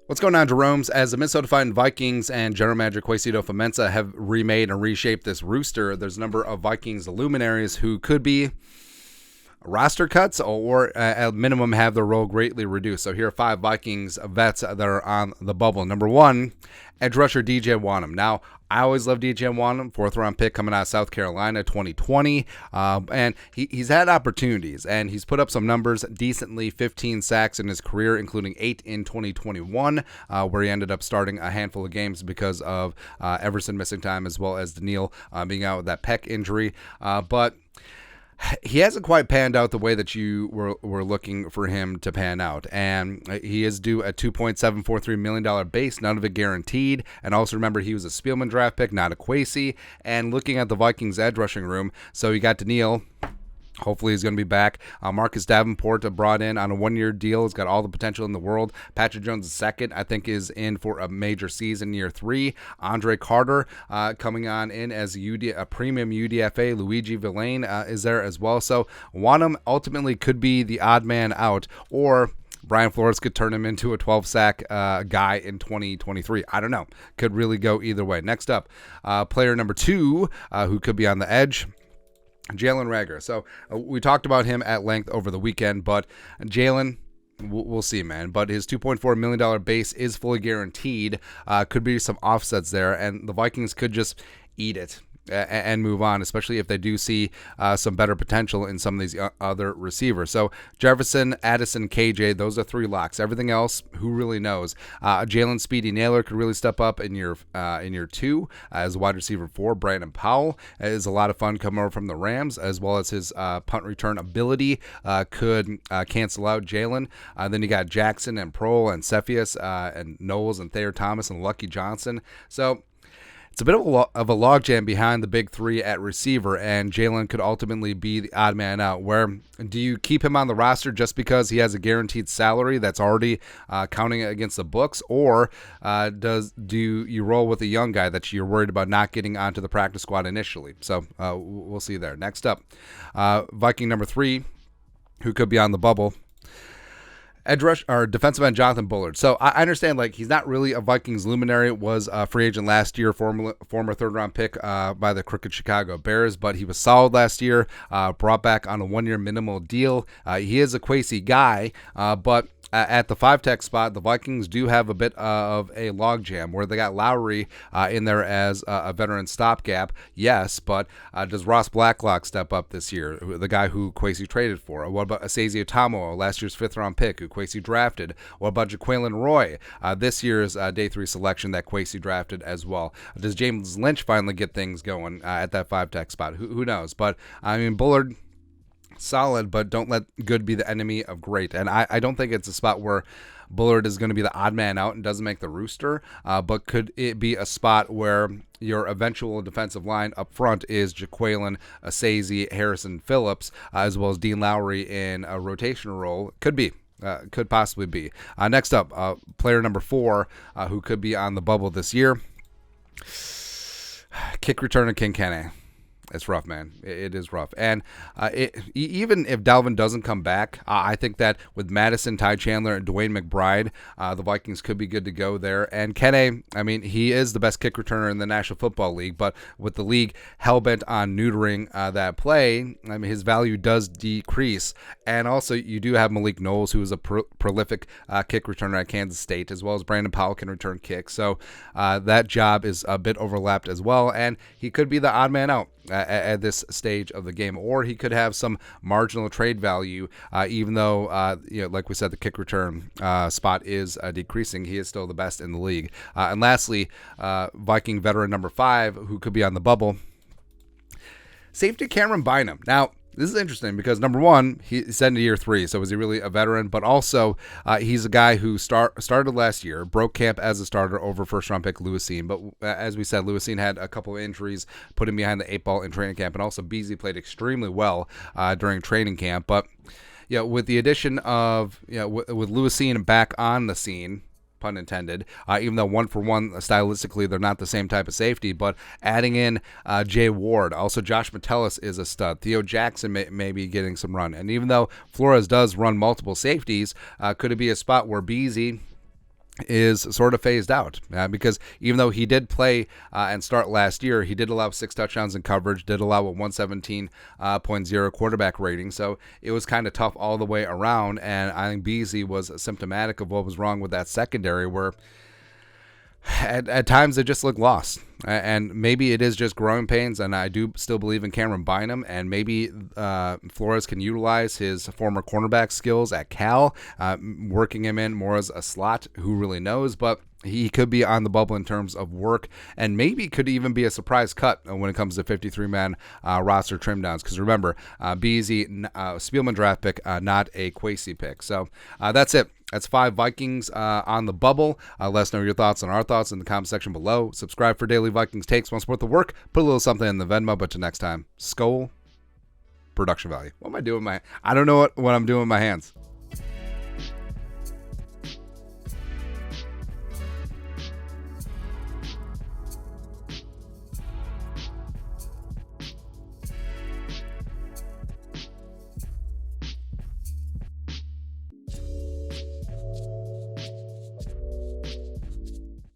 What's going on, Jerome's? As the Minnesota Vikings and general manager Kwesi adofo-mensah have remade and reshaped this rooster, there's a number of Vikings luminaries who could be roster cuts or at minimum have their role greatly reduced. So here are 5 Vikings vets that are on the bubble. Number 1, edge rusher DJ Wonnum. Now, I always love DJ Wonnum, 4th round pick coming out of South Carolina, 2020. And he's had opportunities, and he's put up some numbers decently, 15 sacks in his career, including 8 in 2021, where he ended up starting a handful of games because of Everson missing time as well as Daniil being out with that pec injury. But he hasn't quite panned out the way that you were looking for him to pan out. And he is due a $2.743 million base, none of it guaranteed. And also remember, he was a Spielman draft pick, not a Kwesi. And looking at the Vikings edge rushing room, so you got Daniil. Hopefully he's going to be back. Marcus Davenport brought in on a 1-year deal. He's got all the potential in the world. Patrick Jones II, I think, is in for a major season, year 3. Andre Carter coming on in as a premium UDFA. Luigi Villain is there as well. So Wonnum ultimately could be the odd man out, or Brian Flores could turn him into a 12-sack guy in 2023. I don't know. Could really go either way. Next up, player number 2 who could be on the edge, Jalen Reagor. So we talked about him at length over the weekend, but Jalen, we'll see, man. But his $2.4 million base is fully guaranteed. Could be some offsets there, and the Vikings could just eat it and move on, especially if they do see some better potential in some of these other receivers. So Jefferson, Addison, KJ, those are 3 locks. Everything else, who really knows? Jalen Speedy Naylor could really step up in year 2 as wide receiver 4. Brandon Powell is a lot of fun coming over from the Rams, as well as his punt return ability could cancel out Jalen. Then you got Jackson and Prohl and Cepheus and Knowles and Thayer Thomas and Lucky Johnson. So it's a bit of a logjam behind the big 3 at receiver, and Jalen could ultimately be the odd man out. Where do you keep him on the roster just because he has a guaranteed salary that's already counting against the books, or do you roll with a young guy that you're worried about not getting onto the practice squad initially? So we'll see there. Next up, Viking number 3, who could be on the bubble, edge rush or defensive end Jonathan Bullard. So I understand, like, he's not really a Vikings luminary. Was a free agent last year, former 3rd round pick by the crooked Chicago Bears, but he was solid last year. Brought back on a 1-year minimal deal. He is a Kwesi guy, but at the 5-tech spot, the Vikings do have a bit of a logjam where they got Lowry in there as a veteran stopgap. Yes, but does Ross Blacklock step up this year, the guy who Kwesi traded for? What about Asezi Otomo, last year's 5th-round pick, who Kwesi drafted? What about Jaquelin Roy, this year's day 3 selection that Kwesi drafted as well? Does James Lynch finally get things going at that 5-tech spot? Who knows? But, I mean, Bullard, solid, but don't let good be the enemy of great. And I don't think it's a spot where Bullard is going to be the odd man out and doesn't make the rooster, but could it be a spot where your eventual defensive line up front is Jaquelin, Asezi, Harrison Phillips, as well as Dean Lowry in a rotational role? Could be. Could possibly be. Next up, player number 4 who could be on the bubble this year, kick returner King Kene. It's rough, man. It is rough. And even if Dalvin doesn't come back, I think that with Madison, Ty Chandler, and Dwayne McBride, the Vikings could be good to go there. And Kene, I mean, he is the best kick returner in the National Football League, but with the league hell-bent on neutering that play, I mean, his value does decrease. And also, you do have Malik Knowles, who is a prolific kick returner at Kansas State, as well as Brandon Powell can return kicks. So that job is a bit overlapped as well, and he could be the odd man out at this stage of the game, or he could have some marginal trade value, even though, like we said, the kick return spot is decreasing. He is still the best in the league. And lastly, Viking veteran number 5, who could be on the bubble, safety Cameron Bynum. Now, this is interesting because, number 1, he's into year 3, so is he really a veteran? But also, he's a guy who started last year, broke camp as a starter over first-round pick Lewisine. But as we said, Lewisine had a couple of injuries, put him behind the 8 ball in training camp, and also Beasley played extremely well during training camp. But with the addition of with Lewisine back on the scene, pun intended, even though 1-for-1 stylistically they're not the same type of safety, but adding in Jay Ward, also Josh Metellus is a stud. Theo Jackson may be getting some run. And even though Flores does run multiple safeties, could it be a spot where Beasley is sort of phased out because even though he did play and start last year, he did allow 6 touchdowns in coverage, did allow a 117.0 quarterback rating. So it was kind of tough all the way around. And I think Beasley was symptomatic of what was wrong with that secondary, where at times they just look lost. And maybe it is just growing pains, and I do still believe in Cameron Bynum, and maybe Flores can utilize his former cornerback skills at Cal, working him in more as a slot. Who really knows? But he could be on the bubble in terms of work, and maybe could even be a surprise cut when it comes to 53-man roster trim downs. Because remember, Beasley, Spielman draft pick, not a Kwesi pick. So that's it. That's 5 Vikings on the bubble. Let us know your thoughts on our thoughts in the comment section below. Subscribe for daily Vikings takes. Want to support the work? Put a little something in the Venmo. But till next time, Skol, production value. What am I doing with my? I don't know what I'm doing with my hands.